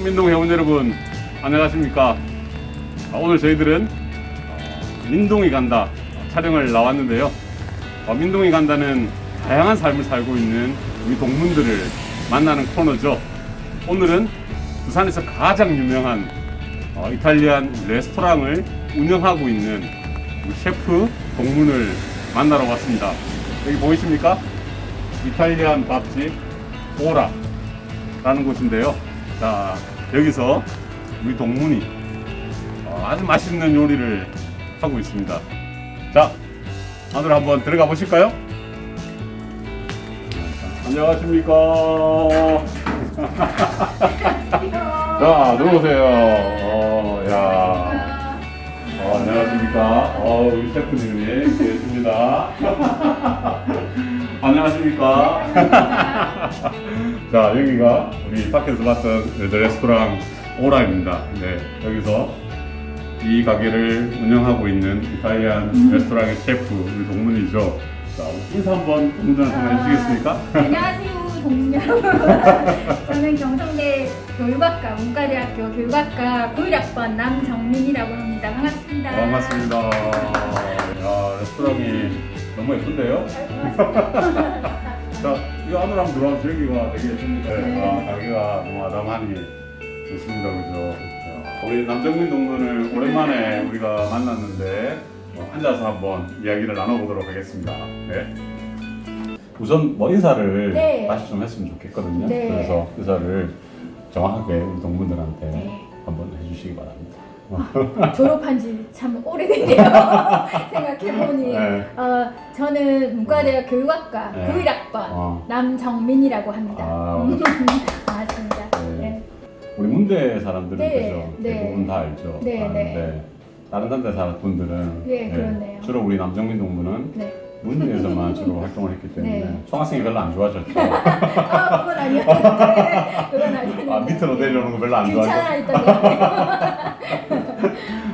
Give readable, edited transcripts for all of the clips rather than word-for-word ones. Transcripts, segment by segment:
민동 회원 여러분 안녕하십니까. 오늘 저희들은 민동이 간다 촬영을 나왔는데요. 민동이 간다는 다양한 삶을 살고 있는 우리 동문들을 만나는 코너죠. 오늘은 부산에서 가장 유명한 이탈리안 레스토랑을 운영하고 있는 우리 셰프 동문을 만나러 왔습니다. 여기 보이십니까? 이탈리안 밥집 오라라는 곳인데요. 자, 여기서 우리 동문이 아주 맛있는 요리를 하고 있습니다. 자, 안으로 한번 들어가 보실까요? 안녕하십니까. 자, 들어오세요. 안녕하십니까. 우리 셰프님이 계십니다. 안녕하십니까. 자, 여기가 우리 밖에서 봤던 레스토랑 오라입니다. 네, 여기서 이 가게를 운영하고 있는 이탈리안 레스토랑의 셰프 우리 동문이죠. 자, 인사 한번 동문들한테 해주시겠습니까? 안녕하세요, 동문 여러분. 저는 경성대 교육학과 문과대학교 교육학과 91학번 남정민이라고 합니다. 반갑습니다. 반갑습니다. 야, 레스토랑이 너무 예쁜데요? 자, 이 안으로 한번 들어와서 여기가 되게 예쁩니다. 네. 가게가 너무 아담하니 좋습니다. 그죠? 자, 우리 남정민 동문을 오랜만에 우리가 만났는데 앉아서 한번 이야기를 나눠보도록 하겠습니다. 네. 우선 인사를 네. 다시 좀 했으면 좋겠거든요. 네. 그래서 인사를 정확하게 우리 동문들한테 네. 한번 해주시기 바랍니다. 졸업한 지 참 오래됐네요. 생각해보니. 네. 저는 문과대학 교육학과 네. 91학번 남정민이라고 합니다. 맞습니다. 네. 네. 우리 문대 사람들은 네, 그죠? 네. 대부분 다 알죠. 네, 아는데 다른 단대 사람 분들은 네, 그렇네요. 주로 우리 남정민 동문은 네. 문대에서만 주로 활동을 했기 때문에 네. 총학생이 별로 안 좋아하셨죠. 그건 아니었는데. 그건 아니었는데. 밑으로 내려오는 거 별로 안 좋아하셨죠. 귀찮아 했던 거.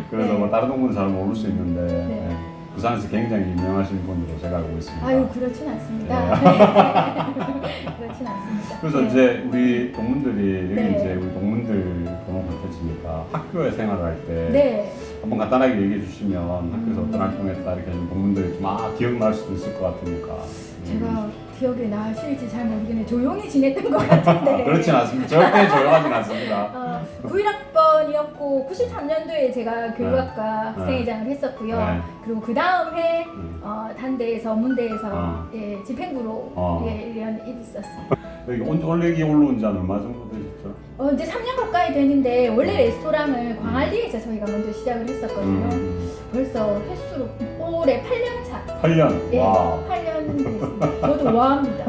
그래서 뭐 다른 동문은 잘 모를 수 있는데 네. 부산에서 굉장히 유명하신 분으로 제가 알고 있습니다. 아유, 그렇진 않습니다. 그렇진 않습니다. 그래서 네. 이제 우리 동문들이 여기 네. 이제 우리 동문들 보는 콘텐츠니까 학교에 생활을 할 때 네. 한번 간단하게 얘기해 주시면 학교에서 어떤 활동했다 이렇게 하시면 동문들이 좀 기억날 수도 있을 것 같으니까. 제가 기억에 나실지 잘 모르겠네요. 조용히 지냈던 것 같은데. 그렇진 않습니다. 절대 조용하진 않습니다. 91학번이었고 93년도에 제가 교육학과 네. 학생회장을 했었고요. 네. 그리고 그 다음 해 단대에서 문대에서 예, 집행부로 어. 예, 1년 있었어요. 여기 원래 여기 올라온 지 얼마 정도 되셨죠? 이제 3년 가까이 되는데 원래 레스토랑을 광안리에서 저희가 먼저 시작을 했었거든요. 벌써 횟수로 올해 8년 차. 8년. 예, 와. 8년 됐습니다. 저도 와합니다.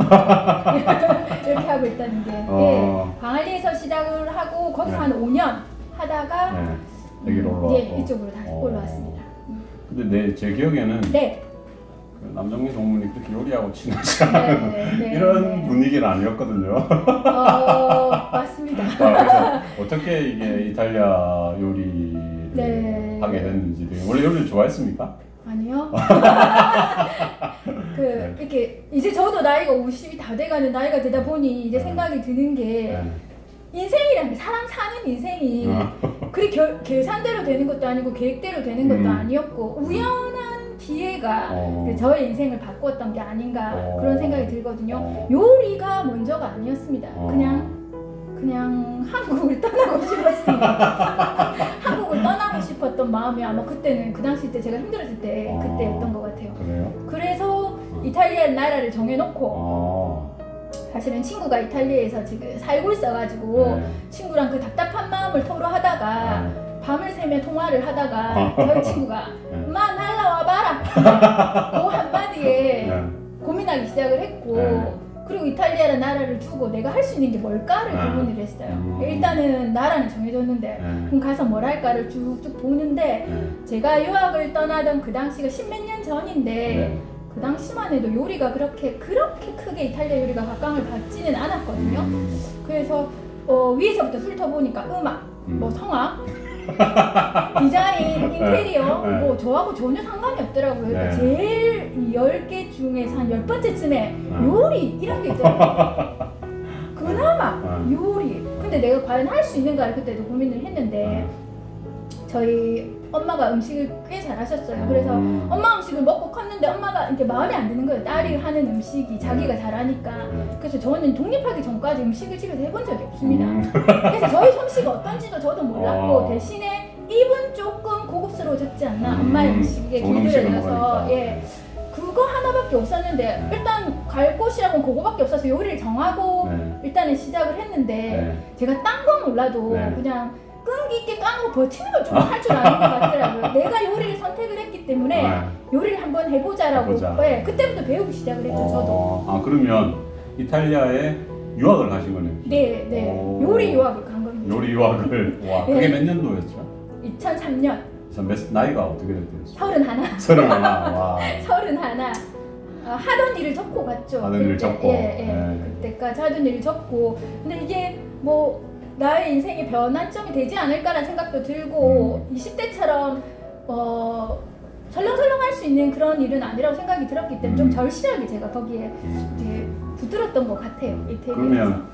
이렇게 하고 있다는 게. 예, 광안리에서 시작을 하고 거기서 네. 한 5년 하다가 네. 여기로 올라왔고. 예, 이쪽으로 다시 올라왔습니다. 근데 제 기억에는 네. 그 남정민 동문이 그렇게 요리하고 친하지 않은 네, 이런 네. 분위기는 아니었거든요. 맞습니다. 그래서 어떻게 이게 이탈리아 요리를 네. 하게 됐는지 원래 요리를 좋아했습니까? 아니요. 네. 이렇게 이제 저도 나이가 50이 다 돼가는 나이가 되다 보니 이제 네. 생각이 드는 게 네. 인생이라는 게 사람 사는 인생이 그리 계산대로 되는 것도 아니고 계획대로 되는 것도 아니었고 우연한 기회가 저의 인생을 바꾸었던 게 아닌가 그런 생각이 들거든요. 요리가 먼저가 아니었습니다. 그냥 한국을 떠나고 싶었습니다. 한국을 떠나고 싶었던 마음이 아마 그때는 그 당시 때 제가 힘들었을 때 그때였던 것 같아요. 그래요? 그래서 이탈리아 나라를 정해놓고 사실은 친구가 이탈리아에서 지금 살고 있어가지고 친구랑 그 답답한 마음을 토로하다가 밤을 새며 통화를 하다가 저희 친구가 엄마 날라와 봐라 그 한마디에 고민하기 시작을 했고 그리고 이탈리아라는 나라를 두고 내가 할 수 있는 게 뭘까를 고민을 했어요. 일단은 나라는 정해졌는데 그럼 가서 뭘 할까를 쭉쭉 보는데 제가 유학을 떠나던 그 당시가 십몇 년 전인데 그 당시만 해도 요리가 그렇게 크게 이탈리아 요리가 각광을 받지는 않았거든요. 그래서 위에서부터 훑어보니까 음악, 뭐 성악, 디자인, 인테리어 뭐 저하고 전혀 상관이 없더라고요. 그러니까 제일 10개 중에서 한 10번째쯤에 요리 이런 게 있더라고요. 그나마 요리. 근데 내가 과연 할 수 있는가 그때도 고민을 했는데 저희 엄마가 음식을 꽤 잘하셨어요. 그래서 엄마 음식을 먹고 컸는데 엄마가 이렇게 마음에 안 드는 거예요. 딸이 하는 음식이 자기가 잘하니까. 그래서 저는 독립하기 전까지 음식을 집에서 해본 적이 없습니다. 그래서 저희 솜씨가 어떤지도 저도 몰랐고 대신에 입은 조금 고급스러워졌지 않나 엄마의 음식에 길들여져서 예. 그거 하나밖에 없었는데 일단 갈 곳이라고는 그거밖에 없어서 요리를 정하고 일단은 시작을 했는데 제가 딴 건 몰라도 그냥 끈기 있게 까고 버티는 걸 좀 할 줄 아는 것 같더라고요. 내가 요리를 선택을 했기 때문에 요리를 한번 해보자라고 네, 그때부터 배우기 시작을 했죠. 저도. 아 그러면 이탈리아에 유학을 가신 거네요? 네. 요리 유학을 간 겁니다. 요리 유학을. 와, 그게 몇 년도였죠? 2003년. 나이가 어떻게 됐어요? 31. 와. 31. 하던 일을 접고 갔죠. 하던 일을 접고. 그때까지 하던 일을 접고. 근데 이게 뭐 나의 인생의 변환점이 되지 않을까라는 생각도 들고 20대처럼 설렁설렁 할 수 있는 그런 일은 아니라고 생각이 들었기 때문에 좀 절실하게 제가 거기에 이제 붙들었던 것 같아요. 그러면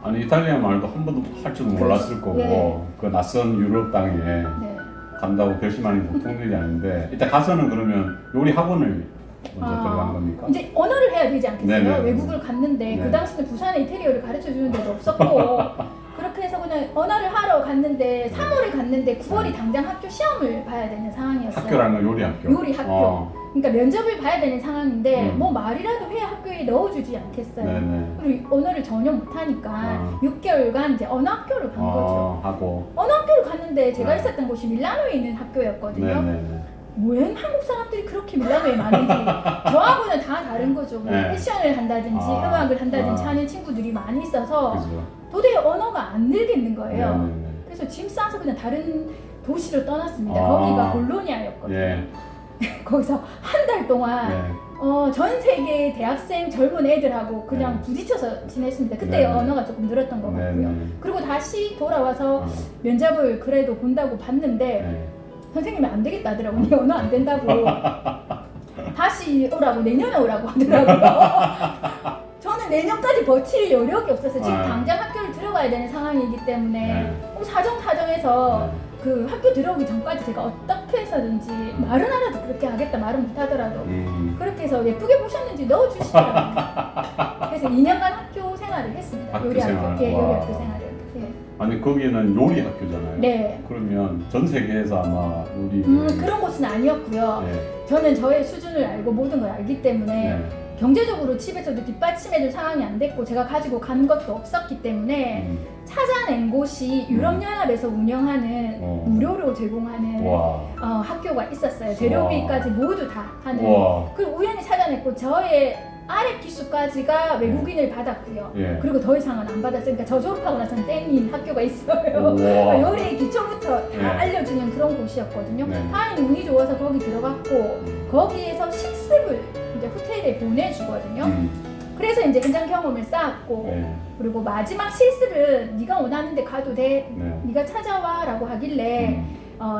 아니 이탈리아 말도 한 번도 할 줄 몰랐을 거고 그 낯선 유럽 땅에 간다고 결심하는 게 보통 일이 아닌데 일단 가서는 그러면 요리 학원을 먼저 들어간 겁니까? 이제 언어를 해야 되지 않겠어요? 네네. 외국을 갔는데 그 당시는 부산에 이태리어를 가르쳐 주는 데도 없었고 그렇게 해서 그냥 언어를 하러 갔는데 3월에 갔는데 9월이 당장 학교 시험을 봐야 되는 상황이었어요. 학교라는 건 요리 학교? 요리 학교. 그러니까 면접을 봐야 되는 상황인데 뭐 말이라도 해 학교에 넣어주지 않겠어요. 그리고 언어를 전혀 못하니까 6개월간 이제 언어 학교를 간 거죠. 언어 학교를 갔는데 제가 있었던 곳이 밀라노에 있는 학교였거든요. 웬 한국 사람들이 그렇게 밀라노에 많은지 저하고는 다 다른 거죠. 뭐 패션을 한다든지 음악을 한다든지 하는 친구들이 많이 있어서 도저히 언어가 안 늘겠는 거예요. 그래서 짐 싸서 그냥 다른 도시로 떠났습니다. 거기가 볼로냐였거든요. 거기서 한 달 동안 전 세계 대학생 젊은 애들하고 그냥 부딪혀서 지냈습니다. 그때 언어가 조금 늘었던 것 같고요. 그리고 다시 돌아와서 면접을 그래도 본다고 봤는데 선생님이 안 되겠다 하더라고요. 니 언어 안 된다고. 다시 오라고 내년에 오라고 하더라고요. 저는 내년까지 버틸 여력이 없어서 지금 당장 학교를 들어가야 되는 상황이기 때문에 사정사정해서 그 학교 들어오기 전까지 제가 어떻게 해서든지 말은 알아도 그렇게 하겠다 말은 못하더라도 그렇게 해서 예쁘게 보셨는지 넣어주시더라고요. 그래서 2년간 학교 생활을 했습니다. 요리 학교 생활을. 아니 거기는 요리 학교잖아요. 그러면 전 세계에서 아마 요리 그런 곳은 아니었고요. 저는 저의 수준을 알고 모든 걸 알기 때문에 경제적으로 집에서도 뒷받침해줄 상황이 안 됐고 제가 가지고 간 것도 없었기 때문에 찾아낸 곳이 유럽연합에서 운영하는 무료로 제공하는 학교가 있었어요. 재료비까지 모두 다 하는. 그리고 우연히 찾아냈고 저의 아래 기수까지가 외국인을 받았고요. 그리고 더 이상은 안 받았으니까 저 졸업하고 나서는 땡인 학교가 있어요. 요리의 기초부터 다 알려주는 그런 곳이었거든요. 다행히 운이 좋아서 거기 들어갔고 거기에서 실습을 이제 호텔에 보내주거든요. 그래서 이제 현장 경험을 쌓았고 그리고 마지막 실습은 네가 원하는 데 가도 돼. 네가 찾아와라고 하길래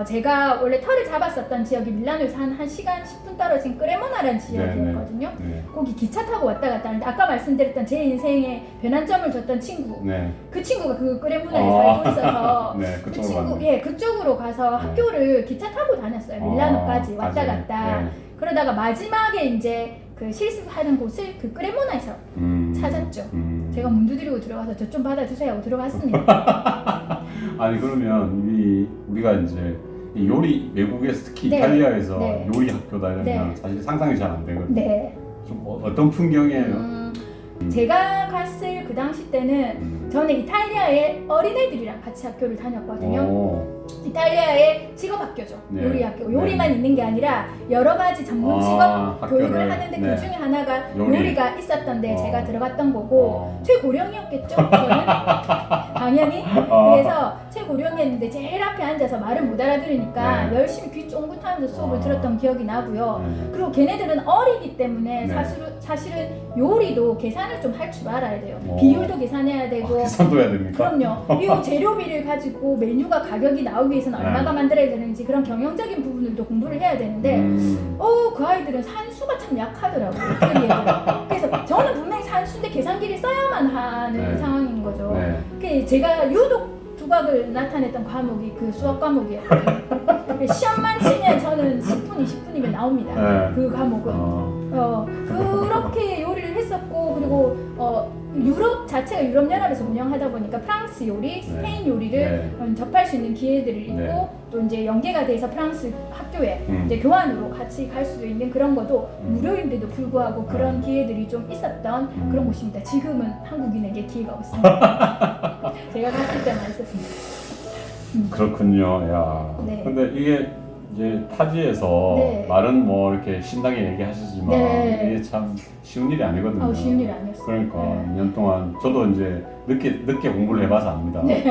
제가 원래 터를 잡았었던 지역이 밀라노에서 한 1시간 10분 떨어진 크레모나라는 지역이었거든요. 거기 기차 타고 왔다 갔다 하는데 아까 말씀드렸던 제 인생에 변환점을 줬던 친구 그 친구가 그 크레모나에 살고 있어서 그 친구 그쪽으로 가서 학교를 기차 타고 다녔어요. 밀라노까지 왔다 갔다. 그러다가 마지막에 이제 그 실습하는 곳을 그 크레모나에서 찾았죠. 제가 문 두드리고 들어가서 저 좀 받아주세요 하고 들어갔습니다. 아니 그러면 우리가 이제 이 요리 외국에서 특히 이탈리아에서 요리 학교다 이러면 사실 상상이 잘 안 되거든요. 좀 어떤 풍경이에요? 제가 갔을 그 당시 때는 저는 이탈리아의 어린애들이랑 같이 학교를 다녔거든요. 이탈리아의 직업학교죠. 요리학교. 요리만 있는 게 아니라 여러 가지 전문 직업 교육을 하는데 그 중에 하나가 요리가 있었던데 제가 들어갔던 거고 최고령이었겠죠. 저는 당연히. 그래서 최고령이었는데 제일 앞에 앉아서 말을 못 알아들으니까 열심히 귀 쫑긋하면서 수업을 들었던 기억이 나고요. 그리고 걔네들은 어리기 때문에 사실은 요리도 계산을 좀 할 줄 알아야 돼요. 비율도 계산해야 되고. 계산도 해야 됩니까? 그럼요. 그리고 재료비를 가지고 메뉴가 가격이 나오기 위해서는 얼마가 만들어야 되는지 그런 경영적인 부분들도 공부를 해야 되는데 그 아이들은 산수 수가 참 약하더라고요. 이탈리아는. 그래서 저는 분명히 산수인데 계산기를 써야만 하는 네. 상황인 거죠. 네. 그 제가 유독 두각을 나타냈던 과목이 그 수학 과목이었거든요. 시험만 치면 저는 10분, 20분이면 나옵니다. 네. 그 과목은. 그렇게 요리를 했었고, 그리고 유럽 자체가 유럽연합에서 운영하다 보니까 프랑스 요리, 스페인 요리를 접할 수 있는 기회들이 있고, 네. 또 이제 연계가 돼서 프랑스 학교에 이제 교환으로 같이 갈 수도 있는 그런 것도 무료인데도 불구하고 그런 기회들이 좀 있었던 그런 곳입니다. 지금은 한국인에게 기회가 없습니다. 제가 갔을 때만 있었습니다. 그렇군요. 야. 네. 근데 이게 이제 타지에서 네. 말은 뭐 이렇게 신나게 얘기하시지만 네. 이게 참 쉬운 일이 아니거든요. 쉬운 일이 아니었어요. 그러니까 네. 2년 동안 저도 이제 늦게 공부를 해봐서 압니다. 네.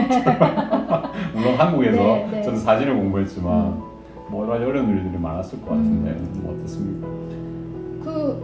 물론 한국에서 네, 네. 저는 사진을 공부했지만 뭐 여러 가지 어려운 일들이 많았을 것 같은데 뭐 어떻습니까?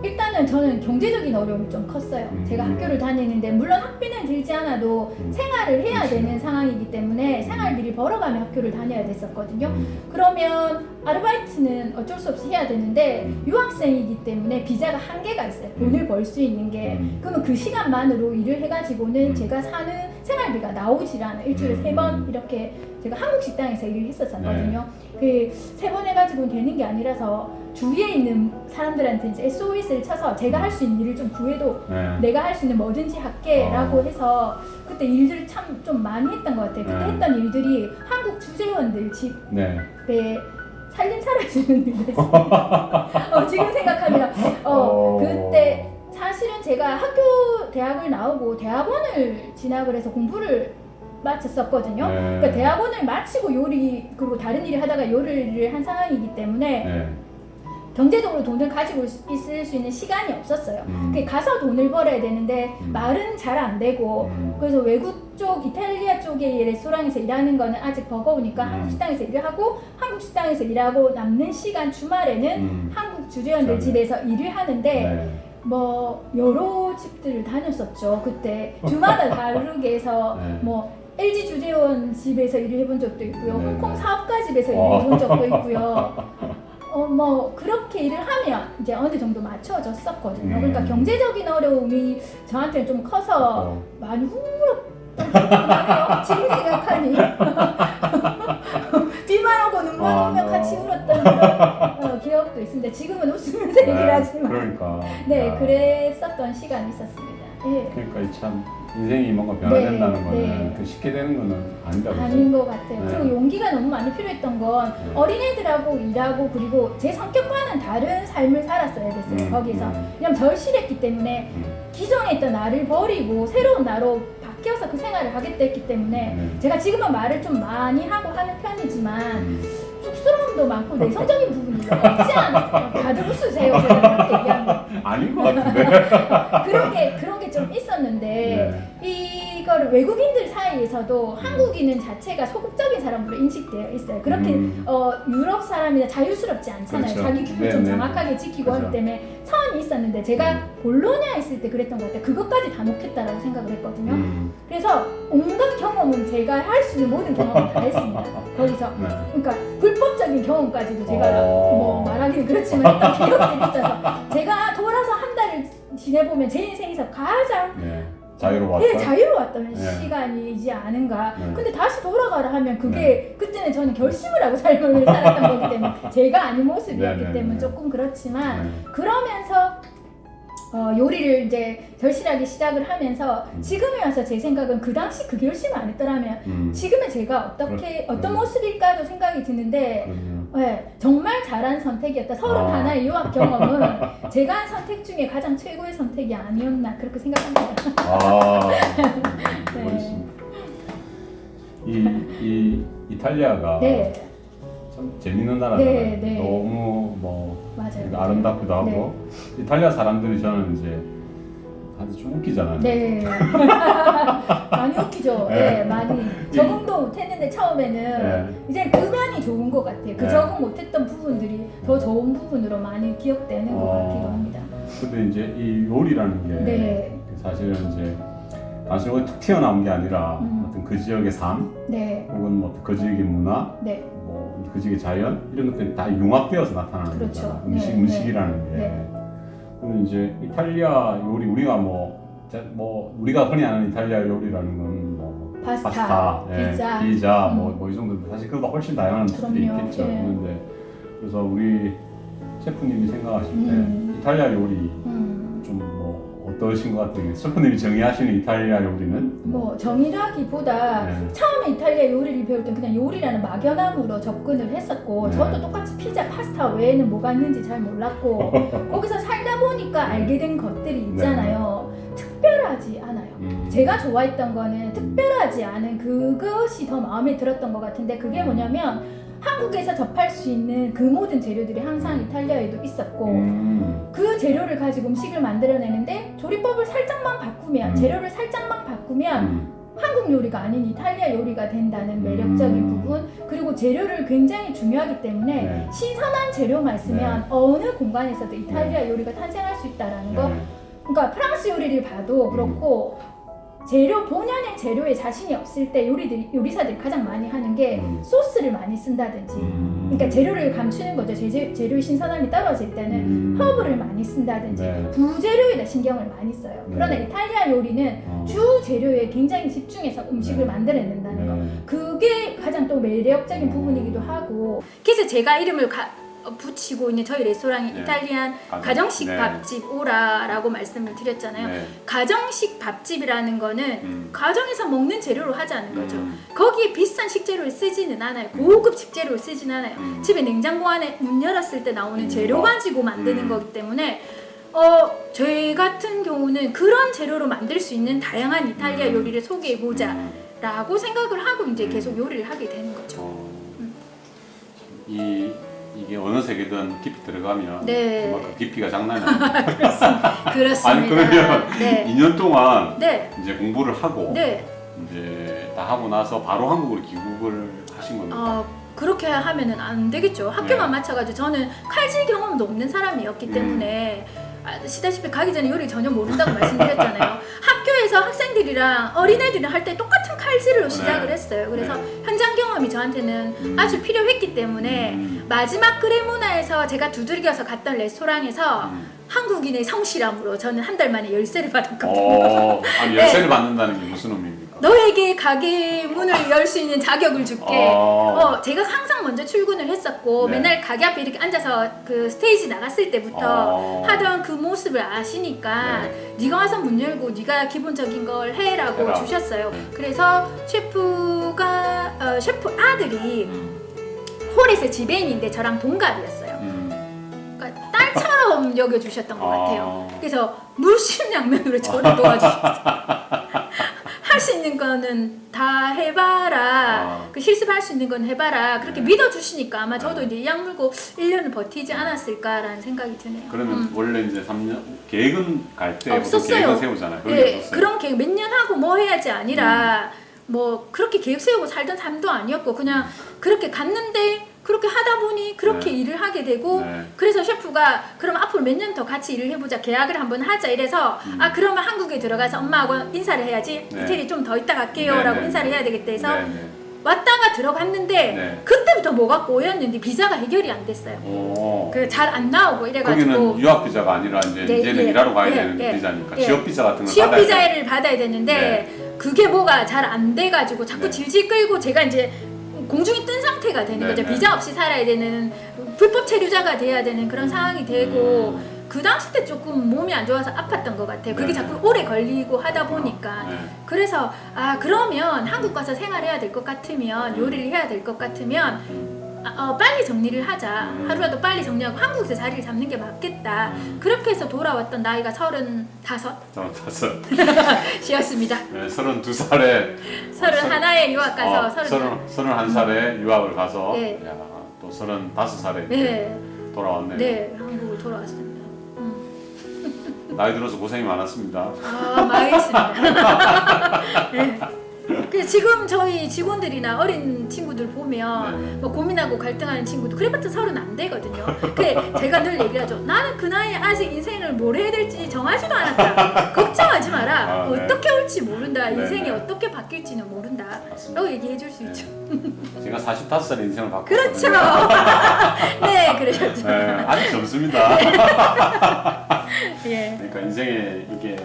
일단은 저는 경제적인 어려움이 좀 컸어요. 제가 학교를 다니는데 물론 학비는 들지 않아도 생활을 해야 그치. 되는 상황이기 때문에 생활비를 벌어가며 학교를 다녀야 됐었거든요. 그러면 아르바이트는 어쩔 수 없이 해야 되는데 유학생이기 때문에 비자가 한계가 있어요. 돈을 벌 수 있는 게. 그러면 그 시간만으로 일을 해가지고는 제가 사는 생활비가 나오질 않아요. 일주일에 3번 이렇게 제가 한국 식당에서 일을 했었거든요. 그 3번 해가지고는 되는 게 아니라서 주위에 있는 사람들한테 이제 SOS를 쳐서 제가 할 수 있는 일을 좀 구해도 내가 할 수 있는 뭐든지 할게라고 해서 그때 일들을 참 좀 많이 했던 것 같아요. 그때 했던 일들이 한국 주재원들 집에 살림 차려주는 일을 했어요. 지금 생각하면 그때 사실은 제가 대학을 나오고 대학원을 진학을 해서 공부를 마쳤었거든요. 그러니까 대학원을 마치고 요리 그리고 다른 일을 하다가 요리를 한 상황이기 때문에 경제적으로 돈을 가지고 있을 수 있는 시간이 없었어요. 가서 돈을 벌어야 되는데 말은 잘 안 되고 그래서 외국 쪽 이탈리아 쪽의 레스토랑에서 일하는 거는 아직 버거우니까 한국 식당에서 일을 하고 한국 식당에서 일하고 남는 시간 주말에는 한국 주재원들 집에서 일을 하는데 뭐 여러 집들을 다녔었죠. 그때 주마다 다르게 해서 뭐 LG 주재원 집에서 일을 해본 적도 있고요. 홍콩 사업가 집에서 일을 해본 적도 있고요. 뭐 그렇게 일을 하면 이제 어느 정도 맞춰졌었거든요. 그러니까 경제적인 어려움이 저한테는 좀 커서 많이 울었던 기억도 나네요. 지금 생각하니 비만 오고 눈만 오면 같이 울었던 그런 기억도 있습니다. 지금은 웃으면서 얘기를 하지만 그러니까. 그랬었던 시간이 있었습니다. 그러니까 참 인생이 뭔가 변화된다는 거는 그 쉽게 되는 거는 아니다. 아닌 것 같아요. 그리고 용기가 너무 많이 필요했던 건 어린애들하고 일하고 그리고 제 성격과는 다른 삶을 살았어야 됐어요. 거기서. 왜냐면 절실했기 때문에 기존에 있던 나를 버리고 새로운 나로 바뀌어서 그 생활을 하겠다 했기 때문에 제가 지금은 말을 좀 많이 하고 하는 편이지만 쑥스러움도 많고 내성적인 부분이 없지 않아요. 다들 웃으세요. 제가 그렇게 얘기하면. 아닌 것 같은데. 그런 게 좀 있었는데 이거를 외국인들 사이에서도 한국인은 자체가 소극적인 사람으로 인식되어 있어요. 그렇게 유럽 사람이나 자유스럽지 않잖아요. 그렇죠. 자기 균을 좀 정확하게 지키고 하기 때문에 선이 있었는데 제가 볼로냐 있을 때 그랬던 것 같아요. 그것까지 다 놓겠다라고 생각을 했거든요. 그래서 온갖 경험은 제가 할 수 있는 모든 경험을 다 했습니다. 거기서. 그러니까 불법적인 경험까지도 제가 뭐 말하기는 그렇지만 했던 기억들이 있어서 제가 돌아서 한 달을 지내보면 제 인생에서 가장 자유로웠던 시간이지 않은가. 근데 다시 돌아가라 하면 그게 그때는 저는 결심을 하고 삶을 살았던 거기 때문에 제가 아닌 모습이었기 때문에 조금 그렇지만 그러면서 요리를 이제 절실하게 시작을 하면서 지금에 와서 제 생각은 그 당시 그 결심을 안 했더라면 지금의 제가 어떤 모습일까도 생각이 드는데 정말 잘한 선택이었다. 31의 유학 경험은 제가 한 선택 중에 가장 최고의 선택이 아니었나 그렇게 생각합니다. 이 이탈리아가 참 재밌는 나라잖아요. 너무 맞아요. 아름답기도 하고 이탈리아 사람들이 저는 이제 다들 좀 웃기잖아요. 많이 웃기죠. 많이 적응도 못했는데 처음에는 이제 그만이 좋은 것 같아요. 그 적응 못했던 부분들이 더 좋은 부분으로 많이 기억되는 것 같기도 합니다. 근데 이제 이 요리라는 게 사실은 이제 단순히 툭 튀어나온 게 아니라 어떤 그 지역의 삶, 혹은 뭐 그 지역의 문화, 뭐 그 지역의 자연 이런 것들이 다 융합되어서 나타나는 거잖아요. 음식이라는 게. 그리고 이제 이탈리아 요리 우리가 뭐 우리가 흔히 아는 이탈리아 요리라는 건 뭐 파스타, 피자 뭐 이 정도 사실 그보다 훨씬 다양한 것들이 그럼요. 있겠죠. 예. 그런데 그래서 우리 셰프님이 생각하실 때 이탈리아 요리 좀 뭐 어떠신 것 같아요? 셰프님이 정의하시는 이탈리아 요리는 뭐 정의라기보다 네. 처음에 이탈리아 요리를 배울 때 그냥 요리라는 막연함으로 접근을 했었고 네. 저도 똑같이 피자, 파스타 외에는 뭐가 있는지 잘 몰랐고 거기서 살다 보니까 알게 된 것들이 있잖아요. 특별하지 않아요. 제가 좋아했던 거는 특별하지 않은 그것이 더 마음에 들었던 것 같은데 그게 뭐냐면 한국에서 접할 수 있는 그 모든 재료들이 항상 이탈리아에도 있었고 그 재료를 가지고 음식을 만들어내는데 조리법을 살짝만 바꾸면 재료를 살짝만 바꾸면 한국 요리가 아닌 이탈리아 요리가 된다는 매력적인 부분 그리고 재료를 굉장히 중요하기 때문에 네. 신선한 재료만 쓰면 네. 어느 공간에서도 이탈리아 요리가 탄생할 수 있다는 거 그러니까 프랑스 요리를 봐도 그렇고 재료 본연의 재료에 자신이 없을 때 요리사들이 가장 많이 하는 게 소스를 많이 쓴다든지 그러니까 재료를 감추는 거죠. 재료의 신선함이 떨어질 때는 허브를 많이 쓴다든지 네. 부재료에다 신경을 많이 써요. 그러나 이탈리아 요리는 주 재료에 굉장히 집중해서 음식을 만들어낸다는 거 그게 가장 또 매력적인 부분이기도 하고 그래서 제가 이름을 붙이고 있는 저희 레스토랑이 이탈리안 가정식 밥집 오라라고 말씀을 드렸잖아요. 가정식 밥집이라는 거는 가정에서 먹는 재료로 하자는 거죠. 거기에 비싼 식재료를 쓰지는 않아요. 고급 식재료를 쓰지는 않아요. 집에 냉장고 안에 문 열었을 때 나오는 재료 가지고 만드는 거기 때문에 저희 같은 경우는 그런 재료로 만들 수 있는 다양한 이탈리아 요리를 소개해보자 라고 생각을 하고 이제 계속 요리를 하게 되는 거죠. 이게 어느 세계든 깊이 들어가면 네. 정말 그 깊이가 장난이 아니에요. 그렇습니다. 아니 그러면 네. 2년 동안 네. 이제 공부를 하고 네. 이제 다 하고 나서 바로 한국으로 귀국을 하신 겁니까? 그렇게 하면은 안 되겠죠. 학교만 마쳐가지고 저는 칼질 경험도 없는 사람이었기 때문에 아시다시피 가기 전에 요리 전혀 모른다고 말씀드렸잖아요. 학교에서 학생들이랑 어린애들이랑 할 때 똑같은 칼질로 시작을 했어요. 그래서 현장 경험이 저한테는 아주 필요했기 때문에 마지막 그레모나에서 제가 두들겨서 갔던 레스토랑에서 한국인의 성실함으로 저는 한 달 만에 열쇠를 받았거든요. 아니 열쇠를 받는다는 게 무슨 의미입니까? 너에게 가게 문을 열 수 있는 자격을 줄게. 제가 항상 먼저 출근을 했었고 맨날 가게 앞에 이렇게 앉아서 그 스테이지 나갔을 때부터 하던 그 모습을 아시니까 네가 와서 문 열고 네가 기본적인 걸 해라고 주셨어요. 그래서 셰프 아들이 홀에서 지배인인데 저랑 동갑이었어요. 그러니까 딸처럼 여겨주셨던 것 같아요. 그래서 물심양면으로 저를 도와주셨어요. 할 수 있는 거는 다 해봐라. 그 실습할 수 있는 건 해봐라. 그렇게 믿어주시니까 아마 저도 이제 이 약물고 1년을 버티지 않았을까라는 생각이 드네요. 그러면 원래 이제 3년 계획은 갈 때 없었어요. 계획을 세우잖아요. 네, 그런 계획 몇 년 하고 뭐 해야지 아니라 뭐 그렇게 계획 세우고 살던 삶도 아니었고 그냥 그렇게 갔는데 그렇게 하다 보니 그렇게 일을 하게 되고 그래서 셰프가 그럼 앞으로 몇 년 더 같이 일을 해보자 계약을 한번 하자 이래서 그러면 한국에 들어가서 엄마하고 인사를 해야지 이태리 좀 더 있다 갈게요 라고 인사를 해야 되겠다 해서 왔다가 들어갔는데 그때부터 뭐가 꼬였는데 비자가 해결이 안 됐어요. 그 잘 안 나오고 이래가지고 거기는 유학 비자가 아니라 이제는 일하러 가야 되는 비자니까 취업 비자 같은 걸 취업 비자를 받아야 되는데 그게 뭐가 잘 안 돼가지고 자꾸 질질 끌고 제가 이제 공중에 뜬 상태가 되는 거죠. 비자 없이 살아야 되는 불법 체류자가 돼야 되는 그런 상황이 되고 그 당시 때 조금 몸이 안 좋아서 아팠던 것 같아요. 그게 자꾸 오래 걸리고 하다 보니까 그래서 그러면 한국 가서 생활해야 될 것 같으면 요리를 해야 될 것 같으면 빨리 정리를 하자. 하루라도 빨리 정리하고 한국에서 자리를 잡는 게 맞겠다. 그렇게 해서 돌아왔던 나이가 35 시였습니다. 32살에 31에 유학 가서 31살에 유학을 가서 또 35살에 돌아왔네요. 네, 한국을 돌아왔습니다. 나이 들어서 고생이 많았습니다. 많이 했습니다. 네. 지금 저희 직원들이나 어린 친구들 보면 뭐 고민하고 갈등하는 친구들 그래봤자 30 안 되거든요. 그래 제가 늘 얘기하죠. 나는 그 나이에 아직 인생을 뭘 해야 될지 정하지도 않았다. 걱정하지 마라. 어떻게 올지 모른다. 인생이 어떻게 바뀔지는 모른다. 라고 얘기해 줄 수 있죠. 제가 45살에 인생을 바꿨거든요. 그렇죠. 네, 그러셨죠. 아직 젊습니다. 예. 그러니까 인생에 이게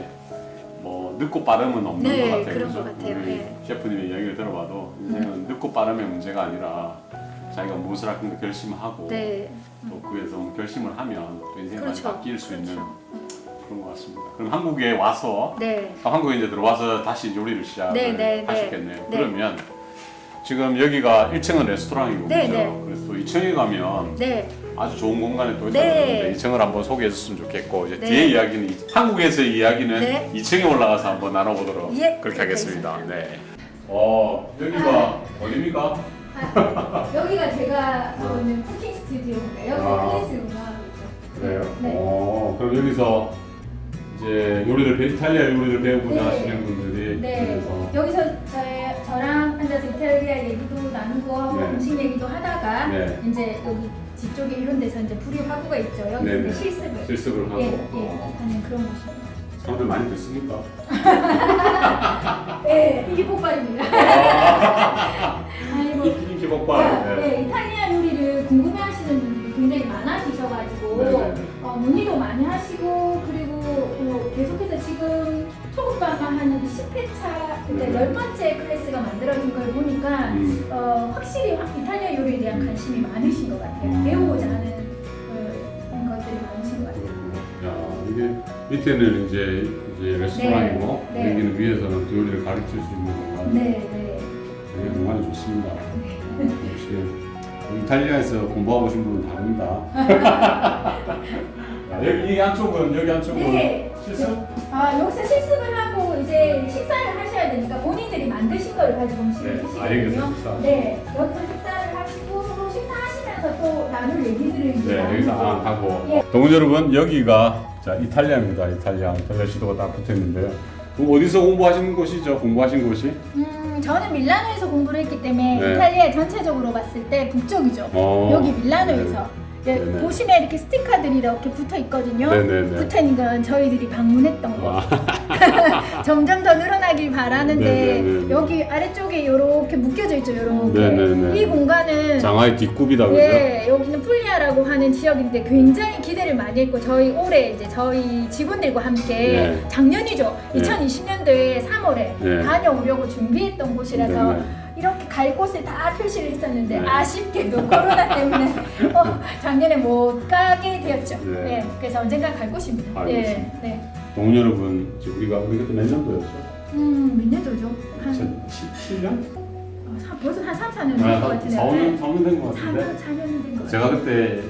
뭐 늦고 빠름은 없는 네, 것 같아요. 그런 그죠? 것 같아요. 우리 네. 셰프님의 이야기를 들어봐도 인생은 늦고 빠름의 문제가 아니라 자기가 무엇을 하든 결심하고 네. 또 그에서 결심을 하면 또 인생이 많이 그렇죠. 바뀔 수 있는 그렇죠. 그런 것 같습니다. 그럼 한국에 와서 네. 한국에 이제 들어와서 다시 요리를 시작을 네. 하셨겠네요. 네. 그러면 지금 여기가 1층은 레스토랑이고 네, 그죠? 네. 그래서 또 2층에 가면 네. 아주 좋은 공간에 또 있다고 네. 그러는데 2층을 한번 소개해 줬으면 좋겠고 이제 네. 뒤에 이야기는 한국에서의 이야기는 네. 2층에 올라가서 한번 나눠보도록 예, 그렇게 하겠습니다. 알겠습니다. 네. 여기가 어디입니까? 여기가 제가 하고 있는 쿠킹 스튜디오인데 여기서 클래스를 운영하고 있죠. 그래요? 네. 그럼 여기서 이제 이탈리아 요리를 배우고자 네. 하시는 분들이 네. 그래서 여기서 저랑 앉아서 이탈리아 얘기도 나누고 네. 음식 얘기도 하다가 네. 이제 여기 뒤쪽에 이런 데서 이제 불이화구가 있죠. 여기서 네, 네. 이제 실습을 하고 하는 그런 곳입니다. 사람들 많이 듣습니까? 네, 이게 폭발입니다. 아니 뭐 인기 폭발. 네, 이탈리아 요리를 궁금해하시는 분들이 굉장히 많아지셔가지고 네. 문의도 많이 하시고 그리고 계속해서 지금 초급반만 10회차 네. 10번째 클래스가 만들어진 걸 보니까 확실히 이탈리아 요리에 대한 관심이 많으신 것 같아요. 배우고자 하는 그런 것들이 많으신 것 같아요. 야, 이게 밑에는 이제 레스토랑이고 네. 여기는 위에서는 또 요리를 가르칠 수 있는 공간. 네. 되게 공간이 좋습니다. 역시 이탈리아에서 공부하고 오신 분은 다릅니다. 여기 안쪽은 네. 실습? 여기서 실습을 하고 이제 식사를 하셔야 되니까 본인들이 만드신 걸 가지고 음식을 드시거든요. 식사. 네, 여기서 식사를 하시고 또 식사하시면서 또 나눌 얘기들을 이제 네, 여기서 나누고. 하고. 예. 동문 여러분, 여기가 자 이탈리아입니다. 이탈리아 지도가 딱 붙어 있는데요. 어디서 공부하신 곳이죠? 공부하신 곳이? 저는 밀라노에서 공부를 했기 때문에 네. 이탈리아 전체적으로 봤을 때 북쪽이죠. 여기 밀라노에서. 네, 네네. 보시면 이렇게 스티커들이 이렇게 붙어 있거든요. 네네네. 붙어 있는 건 저희들이 방문했던 거. 점점 더 늘어나길 바라는데 네네네. 여기 아래쪽에 이렇게 묶여져 있죠. 이렇게. 네네네. 이 공간은 장화의 뒷굽이다 그죠? 예, 여기는 풀리아라고 하는 지역인데 굉장히 기대를 많이 했고 저희 올해 이제 저희 직원들과 함께 네. 작년이죠. 네. 2020년도에 3월에 네. 다녀오려고 준비했던 곳이라서 네네. 이렇게 갈 곳을 다 표시를 했었는데 네. 아쉽게도 코로나 때문에 작년에 못 가게 되었죠. 네. 네, 그래서 언젠가 갈 곳입니다. 알겠습니다. 네. 동문 여러분, 지금 우리가 그때 몇 년도였죠? 몇 년도죠? 한 2017년? 벌써 한 3, 4년 된 것 같은데. 4년 된 것 같은데. 4년 된 것 같아요. 제가 그때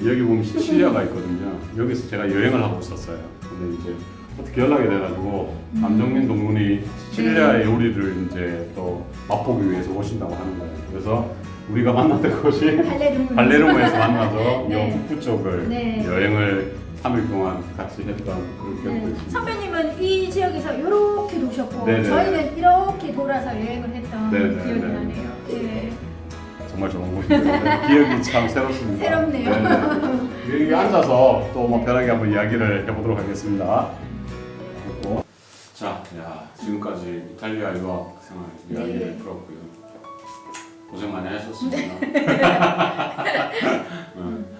여기 보면 시칠리아가 있거든요. 여기서 제가 여행을 하고 있었어요. 근데 이제 어떻게 연락이 돼가지고 남정민 동문이 시칠리아의 요리를 이제 또 맛보기 위해서 오신다고 하는 거예요. 그래서 우리가 만났던 곳이 발레르모에서 만나서 네. 요 북부 쪽을 네. 여행을 3일 동안 같이 했던 그런 기억도 네. 있습니다. 선배님은 이 지역에서 이렇게 도셨고 네네. 저희는 이렇게 돌아서 여행을 했던 네네. 기억이 네. 나네요. 네. 정말 좋은 곳인데 기억이 참 새롭습니다. 새롭네요. 네네. 여기 앉아서 또 뭐 편하게 한번 이야기를 해보도록 하겠습니다. 그리고 자, 지금까지 이탈리아 유학 생활 이야기를 네. 들었고요. 고생 많이 하셨습니다.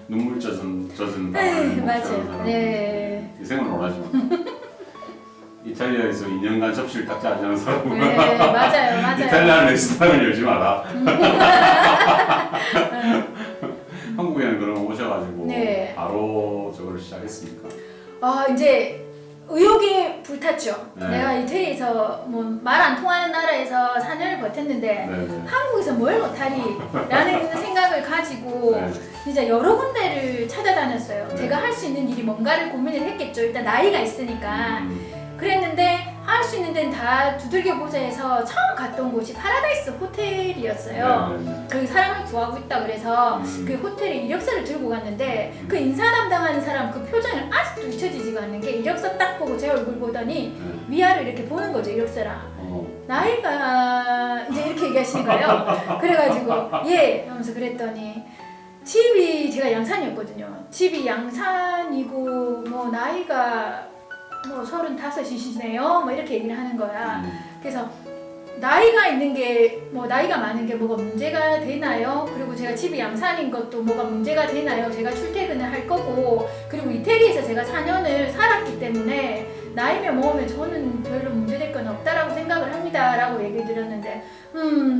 눈물 젖은 밤을 맞아요. 네. 이 생을 원하지 마. 이탈리아에서 2년간 접시를 닦지 않는 사람은 네, 맞아요. 이탈리아 레스토랑을 열지 마라. 한국에는 그러면 오셔가지고 네. 바로 저거를 시작했으니까. 이제 의욕이 불탔죠. 네. 내가 이태리에서 뭐 말 안 통하는 나라에서 4년을 버텼는데 네네. 한국에서 뭘 못하리라는 생각을 가지고 네. 진짜 여러 군데를 찾아다녔어요. 네. 제가 할 수 있는 일이 뭔가를 고민을 했겠죠. 일단 나이가 있으니까. 그랬는데 할 수 있는 데는 다 두들겨 보자 해서 처음 갔던 곳이 파라다이스 호텔이었어요. 네네네. 그 사람을 구하고 있다 그래서 그 호텔에 이력서를 들고 갔는데 그 인사 담당하는 사람 그 표정이 아직도 잊혀지지가 않는 게 이력서 딱 보고 제 얼굴 보더니 네. 위아래 이렇게 보는 거죠. 이력서랑. 어. 나이가 이제 이렇게 얘기하시는 거예요. 그래가지고 예 하면서 그랬더니 집이 제가 양산이었거든요. 집이 양산이고 뭐 나이가 뭐 35이시네요. 뭐 이렇게 얘기를 하는 거야. 그래서 나이가 있는 게 뭐 나이가 많은 게 뭐가 문제가 되나요? 그리고 제가 집이 양산인 것도 뭐가 문제가 되나요? 제가 출퇴근을 할 거고 그리고 이태리에서 제가 4년을 살았기 때문에 나이면 먹으면 저는 별로 문제될 건 없다라고 생각을 합니다 라고 얘기를 드렸는데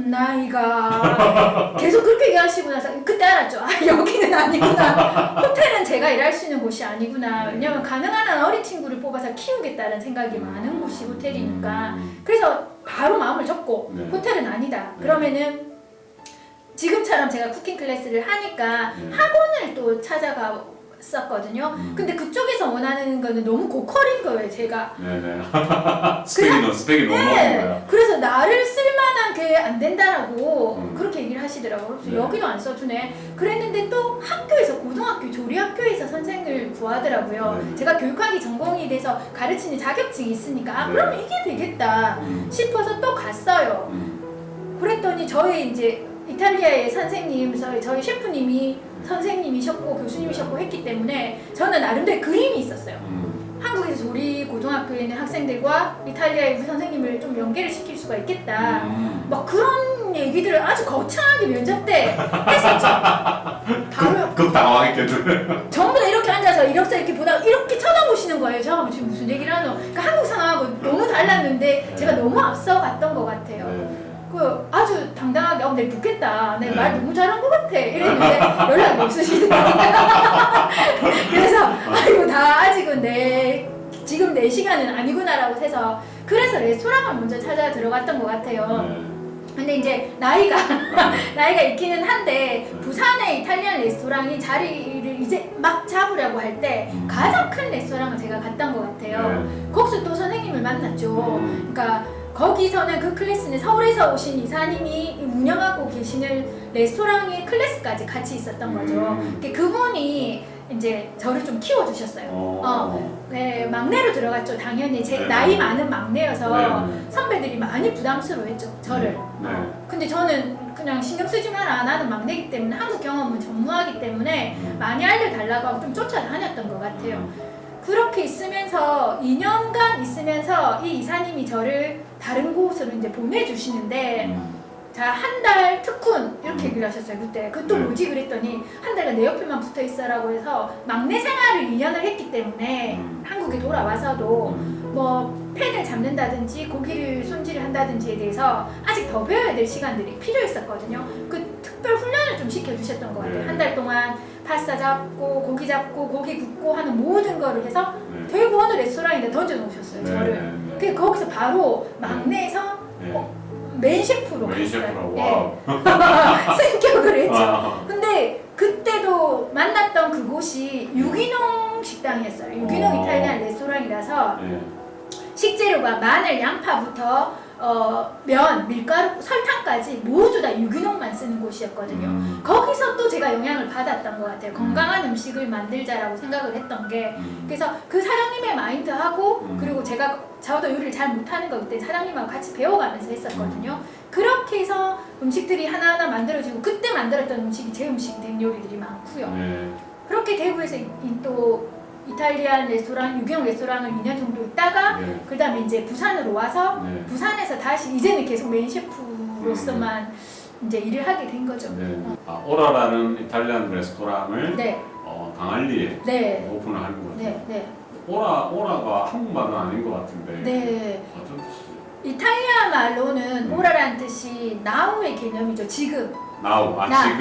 나이가 계속 그렇게 얘기하시고 나서 그때 알았죠. 아 여기는 아니구나. 호텔은 제가 일할 수 있는 곳이 아니구나. 왜냐면 가능한 한 어린 친구를 뽑아서 키우겠다는 생각이 많은 곳이 호텔이니까. 그래서 바로 마음을 접고 네. 호텔은 아니다. 그러면은 지금처럼 제가 쿠킹 클래스를 하니까 네. 학원을 또 찾아갔었거든요. 근데 그쪽에서 원하는 거는 너무 고퀄인 거예요, 제가. 네네. 스펙이 너무 높은 거야. 그래서 나를 쓸만한 게 안 된다라고 그렇게 얘기를 하시더라고요. 그래서 네. 여기도 안 써주네. 그랬는데 또 학교에서 고등학교 조리학교에서 선생을 구하더라고요. 네. 제가 교육학이 전공이 돼서 가르치는 자격증이 있으니까 아 네. 그러면 이게 되겠다 싶어서 또 갔어요. 그랬더니 저희 이제 이탈리아의 선생님, 저희 셰프님이 선생님이셨고 교수님이셨고 했기 때문에 저는 나름대로 그림이 있었어요. 한국에서 조리 고등학교에 있는 학생들과 이탈리아의 우리 선생님을 좀 연계를 시킬 수가 있겠다. 막 그런 얘기들을 아주 거창하게 면접 때 했었죠. 바로 급 당황했겠네. 전부 다 이렇게 앉아서 이력서 이렇게 보다가 이렇게 쳐다보시는 거예요. 저 지금 무슨 얘기를 하노? 그러니까 한국 상황하고 너무 달랐는데 제가 너무 앞서갔던 것 같아요. 그 아주 당당하게 내 붙겠다. 내 말 너무 잘한 것 같아. 이랬는데 연락이 없으시더라고요. 그래서 아이고 다 아직은 지금 내 시간은 아니구나라고 해서 그래서 레스토랑을 먼저 찾아 들어갔던 것 같아요. 근데 이제 나이가 있기는 한데 부산의 이탈리안 레스토랑이 자리를 이제 막 잡으려고 할 때 가장 큰 레스토랑을 제가 갔던 것 같아요. 거기서 또 선생님을 만났죠. 그러니까 거기서는 그 클래스는 서울에서 오신 이사님이 운영하고 계시는 레스토랑의 클래스까지 같이 있었던 거죠. 그분이 이제 저를 좀 키워주셨어요. 네, 막내로 들어갔죠. 당연히 제 나이 많은 막내여서 선배들이 많이 부담스러워했죠. 저를. 근데 저는 그냥 신경 쓰지 마라. 나는 막내이기 때문에 한국 경험은 전무하기 때문에 많이 알려달라고 하고 좀 쫓아다녔던 것 같아요. 그렇게 있으면서 2년간 있으면서 이 이사님이 저를 다른 곳으로 이제 보내주시는데 자, 한 달 특훈 이렇게 얘기를 하셨어요. 그때 그것도 뭐지 그랬더니 한 달간 내 옆에만 붙어 있어라고 해서 막내 생활을 2년을 했기 때문에 한국에 돌아와서도 뭐 펜을 잡는다든지 고기를 손질을 한다든지에 대해서 아직 더 배워야 될 시간들이 필요했었거든요. 그 특별 훈련을 좀 시켜주셨던 것 같아요. 한 달 동안 파스타 잡고 고기 잡고 고기 굽고 하는 모든 거를 해서 대구 어느 레스토랑에 던져놓으셨어요. 저를. 그 거기서 바로 막내에서 메인 셰프로 갔어요. 승격을 했죠. 근데 그때도 만났던 그곳이 유기농 식당이었어요. 유기농 이탈리안 레스토랑이라서 식재료가 마늘, 양파부터 면, 밀가루, 설탕까지 모두 다 유기농만 쓰는 곳이었거든요. 거기서 또 제가 영향을 받았던 것 같아요. 건강한 음식을 만들자라고 생각을 했던 게 그래서 그 사장님의 마인드하고 그리고 저도 요리를 잘 못하는 거 그때 사장님하고 같이 배워가면서 했었거든요. 그렇게 해서 음식들이 하나하나 만들어지고 그때 만들었던 음식이 제 음식이 된 요리들이 많고요. 그렇게 대구에서 또 이탈리안 레스토랑, 유기농 레스토랑을 2년 정도 있다가 그 다음에 이제 부산으로 와서 부산에서 다시 이제는 계속 메인 셰프로서만 이제 일을 하게 된 거죠. 오라라는 이탈리안 레스토랑을 강안리에 오픈을 하는 거죠. 오라가 한국말은 아닌 것 같은데 어떤 뜻이죠? 이탈리아 말로는 오라라는 뜻이 now의 개념이죠. 지금.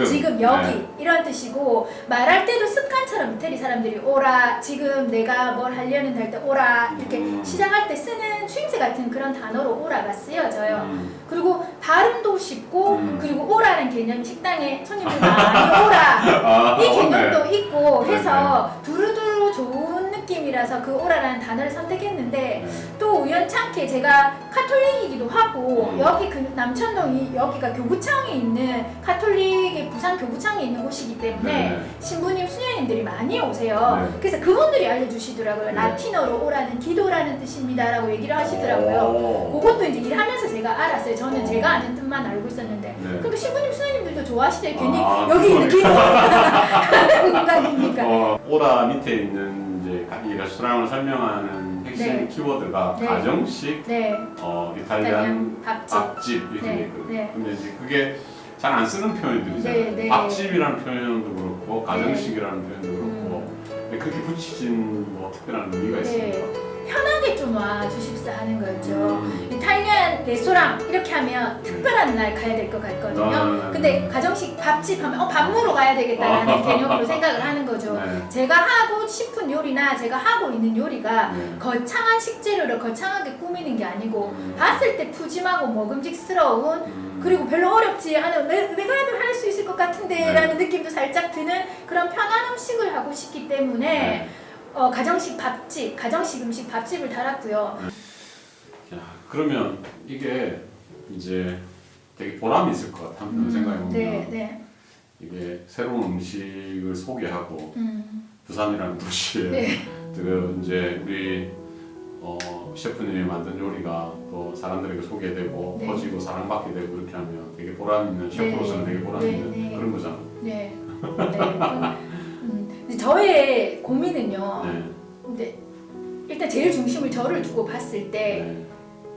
지금 여기 이런 뜻이고 말할 때도 습관처럼 이태리 사람들이 오라 지금 내가 뭘 하려는 할 때 오라 이렇게 시작할 때 쓰는 추임새 같은 그런 단어로 오라가 쓰여져요. 그리고 발음도 쉽고 그리고 오라는 개념이 식당에 손님들 많이 오라 이 개념도 있고 해서 두루두루 좋은 느낌이라서 그 오라라는 단어를 선택했는데 또 우연찮게 제가 카톨릭이기도 하고 여기 그 남천동이 여기가 교구청에 있는 카톨릭의 부산 교구청에 있는 곳이기 때문에 신부님, 수녀님들이 많이 오세요. 그래서 그분들이 알려주시더라고요. 라틴어로 오라는 기도라는 뜻입니다 라고 얘기를 하시더라고요. 그것도 이제 일하면서 제가 알았어요. 저는 제가 아는 뜻만 알고 있었는데 그러니까 신부님, 수녀님들도 좋아하시대요. 괜히 여기 있는 기도 하는 공간이니까. 오라 밑에 있는 이제 이 레스토랑을 설명하는 핵심 네. 키워드가 네. 가정식 네. 이탈리안 밥집. 밥집 이렇게 네. 돼 있거든요. 네. 근데 이제 그게 잘 안 쓰는 표현들이잖아요. 네, 네. 밥집이라는 표현도 그렇고 가정식이라는 표현도 그렇고 근데 그렇게 붙이진 뭐 특별한 의미가 네. 있습니까? 편하게 좀 와주십사 하는 거죠. 이탈리안 레스토랑 이렇게 하면 특별한 날 가야 될 것 같거든요. 근데 가정식 밥집 하면 밥 먹으러 가야 되겠다라는 개념으로 생각을 하는 거죠. 네. 제가 하고 싶은 요리나 제가 하고 있는 요리가 네. 거창한 식재료를 거창하게 꾸미는 게 아니고 봤을 때 푸짐하고 먹음직스러운 그리고 별로 어렵지 않은 내가 해도 할 수 있을 것 같은데 라는 느낌도 살짝 드는 그런 편한 음식을 하고 싶기 때문에 가정식 밥집, 가정식 음식 밥집을 달았고요. 야, 그러면 이게 이제 되게 보람이 있을 것 같아. 한편 생각해보면 네, 네. 이게 새로운 음식을 소개하고 부산이라는 도시에 네. 그 이제 우리 셰프님이 만든 요리가 또 사람들에게 소개되고 네. 퍼지고 사랑받게 되고 그렇게 하면 되게 보람 있는 셰프로서는 되게 보람 있는 네. 그런 거잖아. 네. 네. 저의 고민은요. 네. 근데 일단 제일 중심을 저를 두고 봤을 때 네.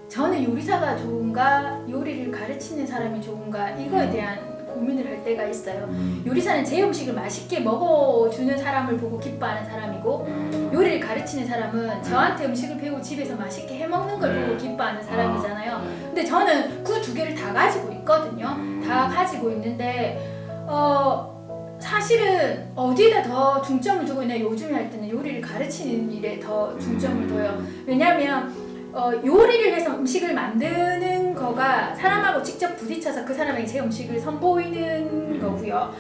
저는 요리사가 좋은가 요리를 가르치는 사람이 좋은가 이거에 대한 고민을 할 때가 있어요. 요리사는 제 음식을 맛있게 먹어주는 사람을 보고 기뻐하는 사람이고 요리를 가르치는 사람은 저한테 음식을 배우고 집에서 맛있게 해먹는 걸 네. 보고 기뻐하는 사람이잖아요. 네. 근데 저는 그 두 개를 다 가지고 있거든요. 다 가지고 있는데 사실은 어디에다 더 중점을 두고 있냐 요즘에 할 때는 요리를 가르치는 일에 더 중점을 둬요. 왜냐하면 요리를 해서 음식을 만드는 거가 사람하고 직접 부딪혀서 그 사람에게 제 음식을 선보이는 거고요.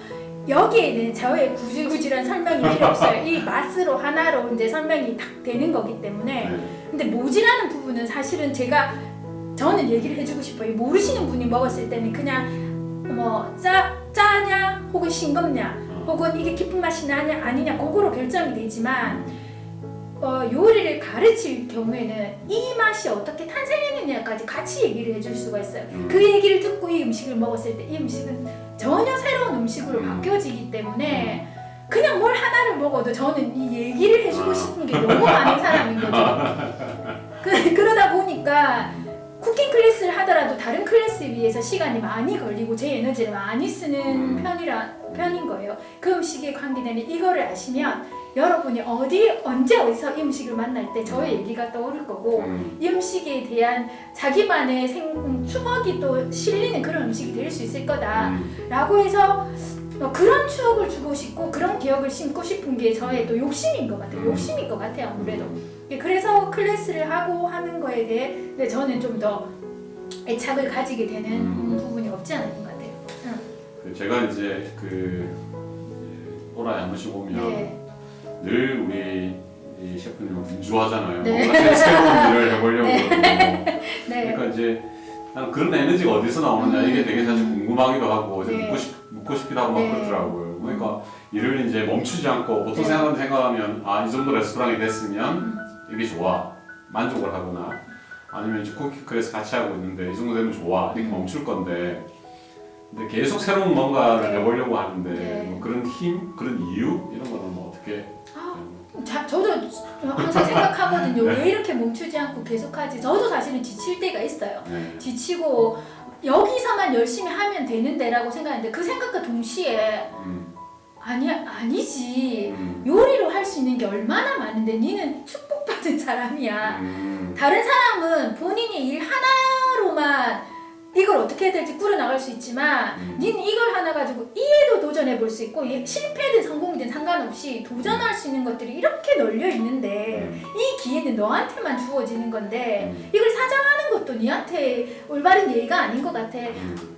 여기에는 저의 구질구질한 설명이 필요 없어요. 이 맛으로 하나로 이제 설명이 딱 되는 거기 때문에. 네. 근데 모질하는 부분은 사실은 저는 얘기를 해주고 싶어요. 모르시는 분이 먹었을 때는 그냥 뭐 짜냐 혹은 싱겁냐 혹은 이게 깊은 맛이 나냐 아니냐 그거로 결정이 되지만 요리를 가르칠 경우에는 이 맛이 어떻게 탄생했느냐까지 같이 얘기를 해줄 수가 있어요. 그 얘기를 듣고 이 음식을 먹었을 때 이 음식은 전혀 새로운 음식으로 바뀌어지기 때문에 그냥 뭘 하나를 먹어도 저는 이 얘기를 해주고 싶은 게 너무 많은 사람인 거죠. 그러다 보니까 쿠킹 클래스를 하더라도 다른 클래스에 비해서 시간이 많이 걸리고 제 에너지를 많이 쓰는 편인 거예요. 그 음식에 관계되는 이거를 아시면 여러분이 언제 어디서 이 음식을 만날 때 저의 얘기가 떠오를 거고 이 음식에 대한 자기만의 추억이 또 실리는 그런 음식이 될 수 있을 거다 라고 해서 그런 추억을 주고 싶고 그런 기억을 심고 싶은 게 저의 또 욕심인 것 같아요. 욕심인 것 같아요 아무래도. 그래서 클래스를 하고 하는 거에 대해 저는 좀 더 애착을 가지게 되는 부분이 없지 않은 것 같아요. 제가 이제 오라에 한 번씩 오면 네. 늘 우리 이 셰프님은 분주하잖아요. 네. 뭔가 새로운 일을 해보려고 네. 그러고. 네. 그러니까 이제 나는 그런 에너지가 어디서 나오느냐 이게 되게 사실 궁금하기도 하고 네. 묻고 싶기도 하고 막 네. 그렇더라고요. 그러니까 일을 이제 멈추지 않고 보통 네. 생각하면 이 정도 레스토랑이 됐으면 이게 좋아 만족을 하거나 아니면 이제 쿠킹 클래스 같이 하고 있는데 이 정도 되면 좋아 이렇게 멈출 건데 근데 계속 새로운 뭔가를 네. 해보려고 하는데 네. 뭐 그런 힘, 그런 이유 이런 거는 뭐 어떻게? 저도 항상 생각하거든요. 왜 이렇게 멈추지 않고 계속하지? 저도 사실은 지칠 때가 있어요. 네. 지치고 여기서만 열심히 하면 되는데라고 생각하는데 그 생각과 동시에 아니지. 요리로 할 수 있는 게 얼마나 많은데 니는 축복받은 사람이야. 다른 사람은 본인이 일 하나로만 이걸 어떻게 해야 될지 꾸려나갈 수 있지만 니는 이걸 하나 가지고 이에도 도전해 볼 수 있고 실패든 성공이든 상관없이 도전할 수 있는 것들이 이렇게 널려 있는데 이 기회는 너한테만 주어지는 건데 이걸 사장하는 것도 니한테 올바른 예의가 아닌 것 같아.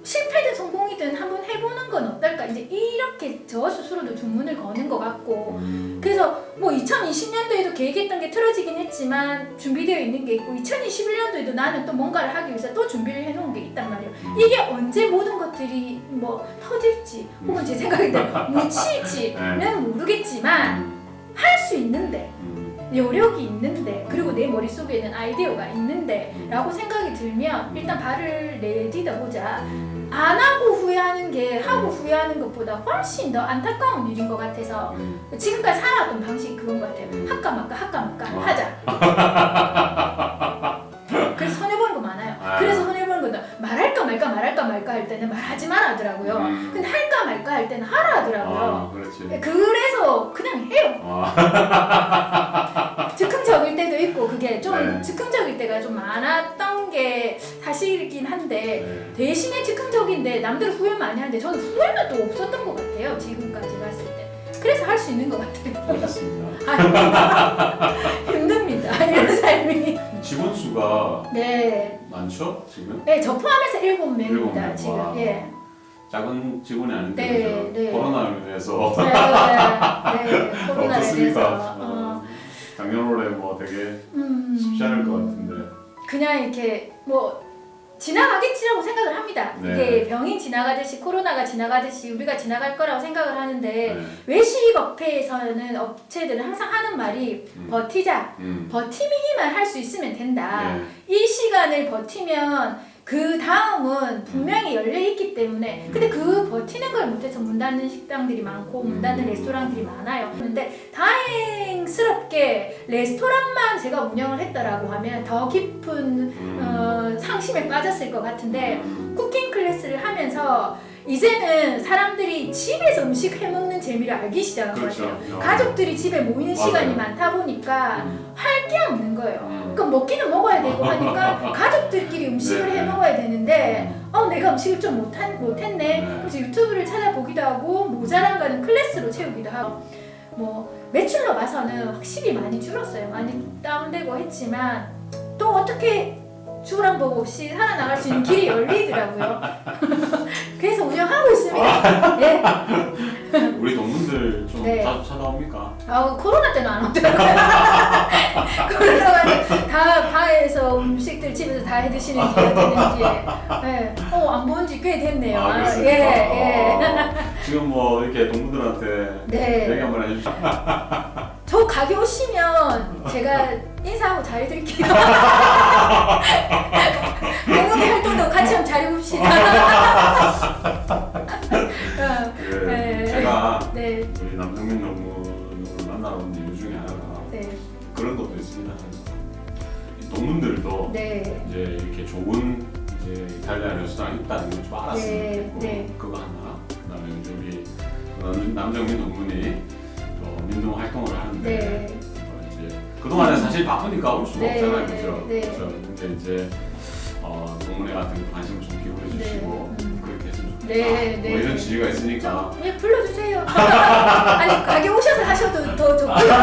실패든 성공이든 한번 해보는 건 어떨까? 이제 이렇게 저 스스로도 주문을 거는 것 같고 그래서 뭐 2020년도에도 계획했던 게 틀어지긴 했지만 준비되어 있는 게 있고 2021년도에도 나는 또 뭔가를 하기 위해서 또 준비를 해놓은 게 있단 말이에요. 이게 언제 모든 것들이 뭐 터질지 혹은 제 생각에는 묻힐지는 모르겠지만 할 수 있는데 여력이 있는데 그리고 내 머릿속에는 아이디어가 있는데 라고 생각이 들면 일단 발을 내딛어 보자. 안 하고 후회하는 게 하고 후회하는 얘기하는 것보다 훨씬 더 안타까운 일인 것 같아서 지금까지 살아왔던 방식이 그건 것 같아요. 할까 말까 하자. 그래서 손해보는 거 많아요. 그래서 손해보는 것도 말할까 말까 할 때는 말하지 말 하더라고요. 근데 할까 말까 할 때는 하라 하더라고요. 그렇지. 그래서 그냥 해요. 즉흥적일 때도 있고 그게 좀 네. 즉흥적일 때가 좀 많았던 게 사실이긴 한데 네. 대신에 즉흥적인데 남들은 후회 많이 하는데 저는 후회는 또 없었던 것 같아요. 지금까지 봤을 때. 그래서 할 수 있는 것 같아요. 그렇습니다. 힘듭니다. 이런 삶이. 직원 수가 네. 많죠 지금? 네, 저 포함해서 7명입니다. 일곱 명. 지금. 와. 예. 작은 직원이 아닌데 네, 그죠? 네. 코로나로 인해서 네, 코로나에 어떻습니까? 대해서. 작년 올해 뭐 되게 쉽지 않을 것 같은데. 그냥 이렇게 뭐 지나가겠지라고 생각을 합니다. 네. 이게 병이 지나가듯이 코로나가 지나가듯이 우리가 지나갈 거라고 생각을 하는데 네. 외식업체에서는 업체들은 항상 하는 말이 버티자, 버티기만 할 수 있으면 된다. 네. 이 시간을 버티면 그 다음은 분명히 열려있기 때문에 근데 그 버티는 걸 못해서 문 닫는 식당들이 많고 문 닫는 레스토랑들이 많아요. 그런데 다행스럽게 레스토랑만 제가 운영을 했다라고 하면 더 깊은 상심에 빠졌을 것 같은데 쿠킹 클래스를 하면서 이제는 사람들이 집에서 음식 해먹는 재미를 알기 시작한 그렇죠. 것 같아요. 가족들이 집에 모이는 맞아요. 시간이 많다 보니까 할 게 없는 거예요. 그럼 먹기는 먹어야 되고 하니까 가족들끼리 음식을 네. 해 먹어야 되는데 내가 음식을 좀 못했네. 네. 그래서 유튜브를 찾아보기도 하고 모자란 거는 클래스로 채우기도 하고 뭐 매출로 봐서는 확실히 많이 줄었어요. 많이 다운되고 했지만 또 어떻게 주랑 법 없이 살아나갈 수 있는 길이 열리더라고요. 그래서 운영하고 있습니다. 네. 우리 동문들 좀 네. 자주 찾아옵니까? 코로나 때는 안 오더라고요. 코로나가 다 방에서 음식들 집에서 다 해드시는지 어땠는지 네. 안 본 지 꽤 됐네요. 그렇습니까? 예. 지금 뭐 이렇게 동문들한테 네. 얘기 한번 해주시죠. 저 가게 오시면 제가 인사하고 자리 드릴게요. 공연의 활동도 같이 한번 자리 봅시다. 네. 제가 네. 우리 남정민 농문을 만나러 온 이유 중에 하나가 네. 그런 것도 있습니다. 이 동문들도 네. 이제 이렇게 좋은 이제 이탈리아 레스토랑이 있다는 걸 좀 알았으면 네. 좋겠고 네. 그거 하나 그다음에 이제 우리 남정민 동문이 또 민동 활동을 하는데 네. 이제 그동안에 사실 바쁘니까 올 수가 네. 없잖아요, 그죠? 네. 그래서 근데 이제 동문회 같은 거 관심을 좀 기울여 주시고 네. 그렇게 했으면 좋겠다. 네. 뭐 이런 지위가 있으니까 예, 불러주세요. 아니 가게 오셔서 하셔도 더 좋고요.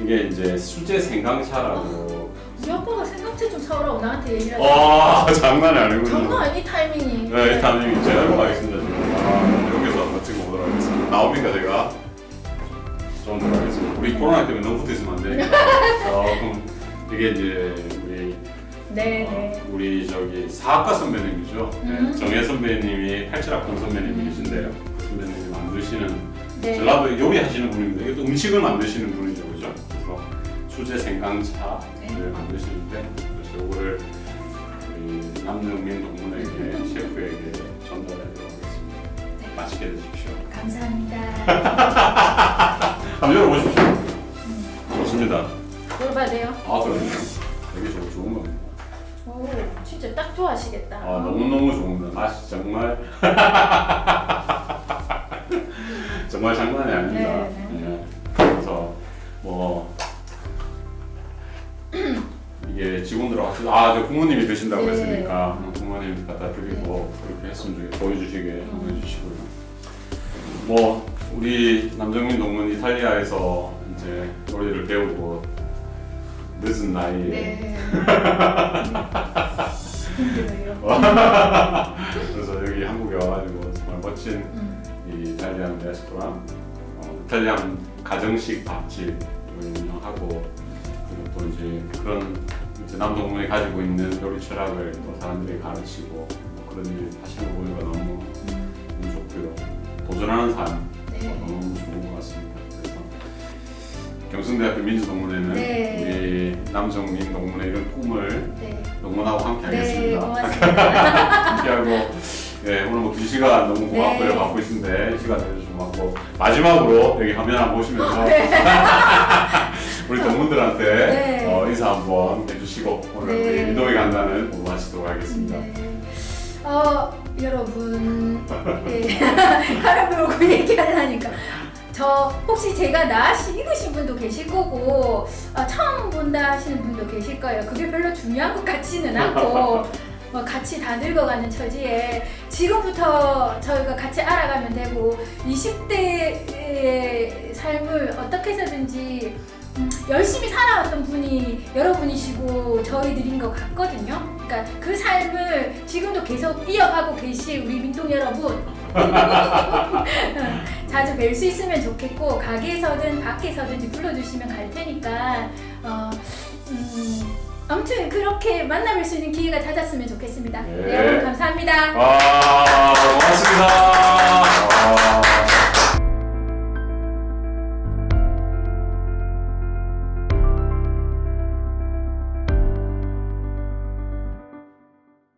이게 이제 수제 생강차라고. 우리 아빠가 생각채 좀 사오라고 나한테 얘기를 하셨어요. 장난이 아니군요. 장난 아니 타이밍이. 네, 이 타이밍 제가 알고 가겠습니다 지금. 여기서 한번 찍어보도록 하겠습니다. 나옵니까 제가? 좀 보도록 하겠습니다. 우리 코로나 때문에 너무 붙어있으면 안 되니까. 조금 이게 이제 네. 우리 저기 사학과 선배님이죠. 네, 정혜 선배님이 87학번 선배님이 계신데요. 그 선배님이 만드시는 네. 전라도 요리하시는 분입니다. 이것도 음식을 만드시는 분이죠, 그죠? 그래서 수제 생강차를 만드시는데 그래서 이거를 우리 남정민 동문에게 셰프에게 전달하도록 하겠습니다. 맛있게 드십시오. 감사합니다. 한번 열어보십시오. 좋습니다. 열어봐도 돼요? 그럼요. 되게 좋은 겁니다. 오, 진짜 딱 좋아하시겠다. 너무너무 좋습니다. 맛이 정말 정말 장난이 아닙니다. 네. 네. 그래서 뭐 이게 직원들하고 저 부모님이 드신다고 네. 했으니까 부모님 갖다 드리고 그렇게 했으면 좋겠고 보여주시게 한번 해주시고요. 뭐 우리 남정민 동문 이탈리아에서 이제 요리를 배우고 늦은 나이에 네. 힘들어요. 그래서 여기 한국에 와가지고 정말 멋진 이 이탈리안 레스토랑, 이탈리안 가정식 밥집을 운영하고 그리고 또 이제 그런 이제 남동문이 가지고 있는 요리 철학을 또 사람들에게 가르치고 뭐 그런 일 하시는 거 보니까 너무 좋고요. 도전하는 삶 너무 좋은 것 같습니다. 그래서 경성대학교 민주동문회는 우리 남정민 동문의 이런 꿈을 네. 응원하고 함께 네, 하겠습니다. 고맙습니다. 함께 함께하고 네, 오늘 뭐 2시간 너무 고맙고요. 네. 바쁘신데 시간 내주셔서 고맙고 마지막으로 여기 화면 한번 보시면서 우리 동문들한테 네. 인사 한번 해주시고 오늘 네. 우리 이동에 간다는 오늘 마치도록 하겠습니다. 네. 여러분, 네. 카라멜 오고 얘기하려니까 저 혹시 제가 낯이 익으신 분도 계실 거고 처음 본다 하시는 분도 계실 거예요. 그게 별로 중요한 것 같지는 않고 같이 다 늙어가는 처지에 지금부터 저희가 같이 알아가면 되고 20대의 삶을 어떻게 해서든지 열심히 살아왔던 분이 여러분이시고 저희들인 것 같거든요. 그러니까 그 삶을 지금도 계속 이어가고 계실 우리 민동 여러분 자주 뵐 수 있으면 좋겠고 가게에서든 밖에서든지 불러주시면 갈 테니까 아무튼 그렇게 만나뵐 수 있는 기회가 찾았으면 좋겠습니다. 네. 네, 여러분 감사합니다. 고맙습니다.